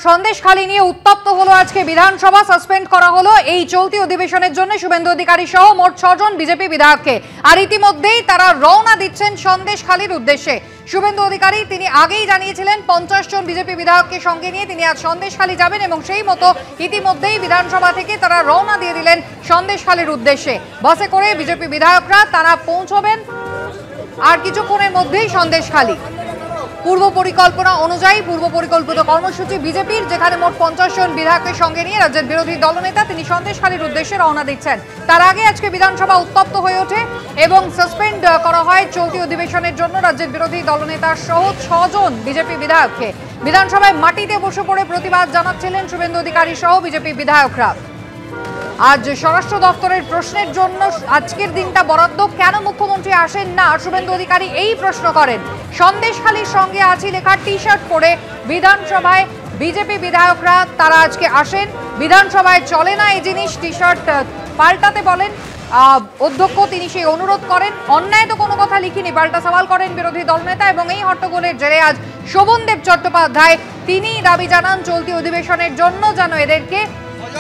সন্দেশখালী নিয়ে উত্তপ্ত হলো আজকে বিধানসভা। সাসপেন্ড করা হলো এই চলতি অধিবেশনের জন্য শুভেন্দু অধিকারী সহ মোট 6 জন বিজেপি বিধায়ককে। আর ইতিমধ্যেই তারা রওনা দিচ্ছেন সন্দেশখালীর উদ্দেশ্যে। শুভেন্দু অধিকারী তিনি আগেই জানিয়েছিলেন 50 জন বিজেপি বিধায়ককে সঙ্গে নিয়ে তিনি আজ সন্দেশখালী যাবেন এবং সেই মতো ইতিমধ্যেই বিধানসভা থেকে তারা রওনা দিয়ে দিলেন সন্দেশখালীর উদ্দেশ্যে। বাসে করে বিজেপি বিধায়করা তারা পৌঁছবেন আর কিছুক্ষণের মধ্যেই সন্দেশখালী। পূর্ব পরিকল্পনা অনুযায়ী পূর্ব পরিকল্পিত কর্মসূচি বিজেপির, যেখানে মোট 50 জন বিধায়ককে সঙ্গে নিয়ে রাজ্যের বিরোধী দলনেতা তিনি সন্দেশখালীর উদ্দেশ্যে রওনা দিচ্ছেন। তার আগে আজকে বিধানসভা উত্তপ্ত হয়ে ওঠে এবং সাসপেন্ড করা হয় চলতি অধিবেশনের জন্য রাজ্যের বিরোধী দলনেতা সহ 6 জন বিজেপি বিধায়ককে। বিধানসভায় মাটিতে বসে পড়ে প্রতিবাদ জানাচ্ছিলেন শুভেন্দু অধিকারী সহ বিজেপি বিধায়করা। আজ স্বরাষ্ট্র দপ্তরের প্রশ্নের জন্য আজকের দিনটা বরাদ্দ, কেন মুখ্যমন্ত্রী আসেন না, শুভেন্দু অধিকারী এই প্রশ্ন করেন। সন্দেশখালীর সঙ্গে আছি লেখা টি শার্ট পরে বিধানসভায় বিজেপি বিধায়করা তারা আজকে আসেন। বিধানসভায় চলে না এই জিনিস, টি শার্ট পাল্টাতে বলেন অধ্যক্ষ, তিনি সেই অনুরোধ করেন। অন্যায় তো কোনো কথা লিখিনি, পাল্টা সওয়াল করেন বিরোধী দলনেতা। এবং এই হট্টগোলের জেরে আজ শোভনদেব চট্টোপাধ্যায় তিনি দাবি জানান চলতি অধিবেশনের জন্য যেন এদেরকে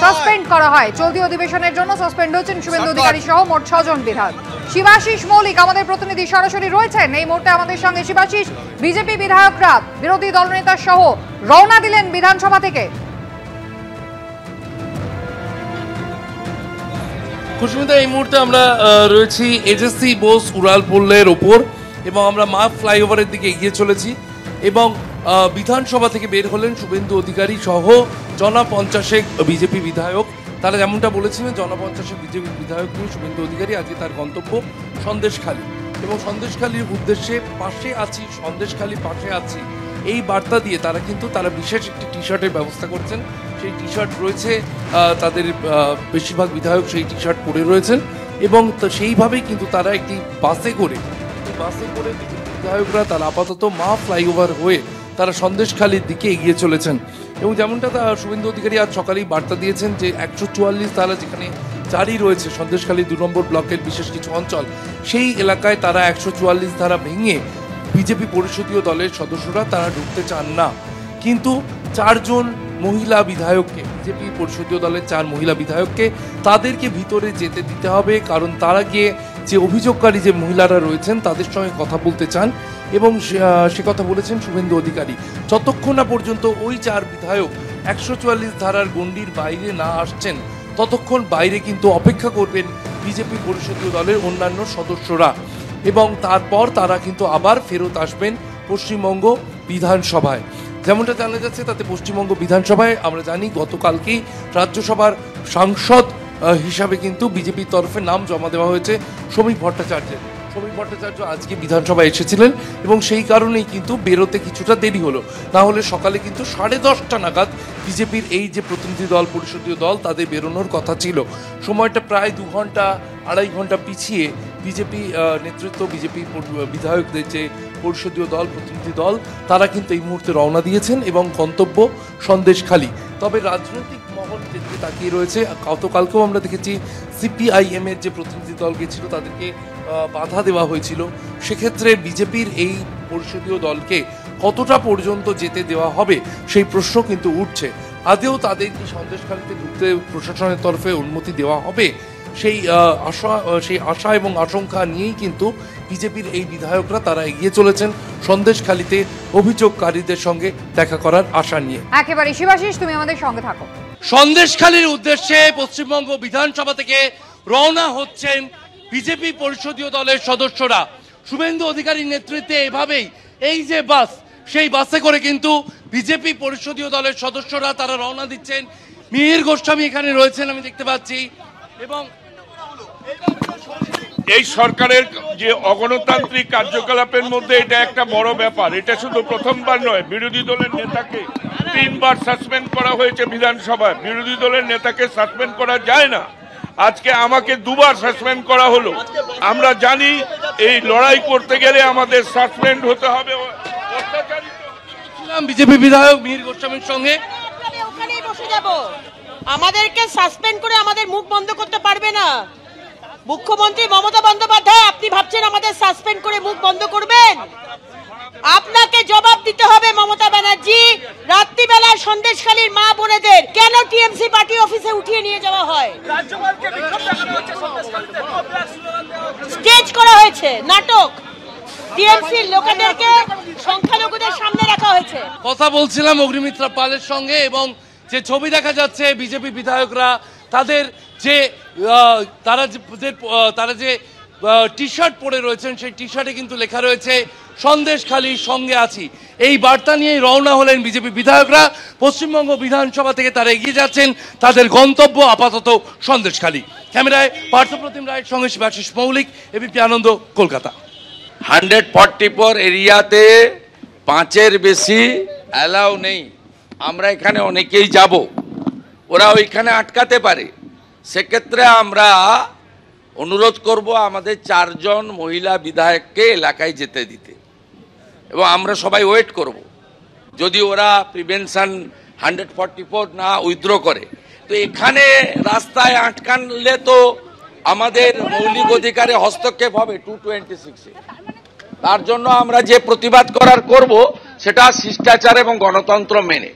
সাসপেন্ড করা হয়। চলতি অধিবেশনের জন্য সাসপেন্ড হয়েছেন শুভেন্দু অধিকারী সহ মোট 6 জন বিধায়ক। শিবাশিস মৌলিক আমাদের প্রতিনিধি সরাসরি রয়েছেন এই মুহূর্তে আমাদের সঙ্গে। শিবাশিস, বিজেপি বিধায়করা বিরোধী দলনেতা সহ রওনা দিলেন বিধানসভা থেকে। খুশমিতা, এই মুহূর্তে আমরা রয়েছি এজেসি বোস উড়াল পোলের ওপর এবং আমরা মা ফ্লাইওভারের দিকে এগিয়ে চলেছি এবং বিধানসভা থেকে বের হলেন শুভেন্দু অধিকারী সহ জনা 50 বিজেপি বিধায়ক। তারা যেমনটা বলেছিলেন জনা 50 বিজেপি বিধায়ক নিয়ে শুভেন্দু অধিকারী আজকে তার গন্তব্য সন্দেশখালী এবং সন্দেশখালীর উদ্দেশ্যে পাশে আছি, সন্দেশখালী পাশে আছি এই বার্তা দিয়ে তারা বিশেষ একটি টি শার্টের ব্যবস্থা করছেন। সেই টি শার্ট রয়েছে, তাদের বেশিরভাগ বিধায়ক সেই টি শার্ট পরে রয়েছেন এবং সেইভাবেই কিন্তু তারা একটি বাসে করে বিধায়করা তারা আপাতত মা ফ্লাইওভার হয়ে তারা সন্দেশখালীর দিকে এগিয়ে চলেছেন। এবং যেমনটা শুভেন্দু অধিকারী আজ সকালেই বার্তা দিয়েছেন যে 144 ধারা যেখানে জারি রয়েছে সন্দেশখালী 2 নম্বর ব্লকের বিশেষ কিছু অঞ্চল, সেই এলাকায় তারা 144 ধারা ভেঙে বিজেপি পরিষদীয় দলের সদস্যরা তারা ঢুকতে চান না। কিন্তু 4 জন মহিলা বিধায়ককে, বিজেপি পরিষদীয় দলের 4 মহিলা বিধায়ককে তাদেরকে ভিতরে যেতে দিতে হবে, কারণ তারা গিয়ে যে অভিযোগকারী যে মহিলারা রয়েছেন তাদের সঙ্গে কথা বলতে চান। এবং সে কথা বলেছেন শুভেন্দু অধিকারী, যতক্ষণ না পর্যন্ত ওই 4 বিধায়ক 144 ধারার গণ্ডির বাইরে না আসছেন ততক্ষণ বাইরে কিন্তু অপেক্ষা করবেন বিজেপি পরিষদীয় দলের অন্যান্য সদস্যরা এবং তারপর তারা কিন্তু আবার ফেরত আসবেন পশ্চিমবঙ্গ বিধানসভায়। যেমনটা জানা যাচ্ছে তাতে পশ্চিমবঙ্গ বিধানসভায় আমরা জানি গতকালকেই রাজ্যসভার সাংসদ হিসাবে কিন্তু বিজেপির তরফে নাম জমা দেওয়া হয়েছে সমীপ ভট্টাচার্যের। সমীপ ভট্টাচার্য আজকে বিধানসভায় এসেছিলেন এবং সেই কারণেই কিন্তু বেরোতে কিছুটা দেরি হলো, না হলে সকালে কিন্তু 10:30 নাগাদ বিজেপির এই যে প্রতিনিধি দল পরিষদীয় দল তাদের বেরোনোর কথা ছিল। সময়টা প্রায় 2 ঘন্টা 2.5 ঘন্টা পিছিয়ে বিজেপি নেতৃত্ব, বিজেপি বিধায়কদের যে পরিষদীয় দল প্রতিনিধি দল তারা কিন্তু এই মুহূর্তে রওনা দিয়েছেন এবং গন্তব্য সন্দেশখালী। তবে রাজনৈতিক মহল যেদিকে তাকিয়ে রয়েছে, গতকালকেও আমরা দেখেছি CPIM এর যে প্রতিনিধি দল গেছিল তাদেরকে বাধা দেওয়া হয়েছিল। সেক্ষেত্রে বিজেপির এই পরিষদীয় দলকে কতটা পর্যন্ত যেতে দেওয়া হবে সেই প্রশ্ন কিন্তু উঠছে। আদেও তাদের কি সন্দেশখালীতে ঢুকতে প্রশাসনের তরফে অনুমতি দেওয়া হবে সেই আশা এবং আশঙ্কা নিয়েই কিন্তু বিজেপির এই বিধায়করা তারা এগিয়ে চলেছেন সন্দেশখালীতে অভিযোগকারীদের সঙ্গে দেখা করার আশা নিয়ে। একেবারে শিবাশিস, তুমি আমাদের সঙ্গে থাকো। সন্দেশখালীর উদ্দেশ্যে পশ্চিমবঙ্গ বিধানসভা থেকে রওনা হচ্ছেন বিজেপি পরিষদীয় দলের সদস্যরা। শুভেন্দু অধিকারীর নেতৃত্বে এভাবেই এই যে বাস, সেই বাসে করে কিন্তু বিজেপি পরিষদীয় দলের সদস্যরা তারা রওনা দিচ্ছেন। মিহির গোস্বামী এখানে রয়েছেন আমি দেখতে পাচ্ছি। এবং এই সরকারের যে অগণতান্ত্রিক কার্যকলাপের মধ্যে এটা একটা বড় ব্যাপার। এটা শুধু প্রথমবার নয়, বিরোধী দলের নেতাকে 3 বার সাসপেন্ড করা হয়েছে বিধানসভায়। বিরোধী দলের নেতাকে সাসপেন্ড করা যায় না, আজকে আমাকে 2 বার সাসপেন্ড করা হলো। আমরা জানি এই লড়াই করতে গেলে আমাদের সাসপেন্ড হতে হবে। বিজেপি বিধায়ক মিহির গোস্বামীর সঙ্গে ওখানেই বসে যাব, আমাদেরকে সাসপেন্ড করে আমাদের মুখ বন্ধ করতে পারবে না। মুখ্যমন্ত্রী মমতা বন্দ্যোপাধ্যায়, আপনি ভাবছেন আমাদের সাসপেন্ড করে মুখ বন্ধ করবেন? আপনাকে জবাব দিতে হবে মমতা ব্যানার্জি। রাত্রিবেলায় সন্দেশখালীর মা বোনেদের কেন টিএমসি পার্টি অফিসে উঠিয়ে নিয়ে যাওয়া হয়? স্টেজ করা হয়েছে নাটক, টিএমসি লোকেদেরকে সংখ্যালঘুদের সামনে রাখা হয়েছে। কথা বলছিলাম অগ্নিমিত্রা পালের সঙ্গে, এবং যে ছবি দেখা যাচ্ছে বিজেপি বিধায়করা তাদের যে তারা যে টি শার্ট পরে রয়েছেন, সেই টি শার্টে কিন্তু লেখা রয়েছে সন্দেশখালীর সঙ্গে আছি। এই বার্তা নিয়েই রওনা হলেন বিজেপি বিধায়করা। পশ্চিমবঙ্গ বিধানসভা থেকে তারা এগিয়ে যাচ্ছেন, তাদের গন্তব্য আপাতত সন্দেশখালী। ক্যামেরায় পার্থপ্রতিম রায়ের সঙ্গে শিবাশিস মৌলিক, এবিপি আনন্দ, কলকাতা। 144 এরিয়াতে 5-এর বেশি অ্যালাউ নেই। আমরা এখানে অনেকেই যাব, ওরা ওইখানে আটকাতে পারে। সেক্ষেত্রে আমরা অনুরোধ করব আমাদের 4 জন মহিলা বিধায়ককে এলাকায় যেতে দিতে, এবং আমরা সবাই ওয়েট করব। যদি ওরা প্রিভেনশন 144 না উইথড্র করে, তো এখানে রাস্তায় আটকানলে তো আমাদের মৌলিক অধিকারে হস্তক্ষেপ হবে 226-এ। তার জন্য আমরা যে প্রতিবাদ করব সেটা শিষ্টাচার এবং গণতন্ত্র মেনে।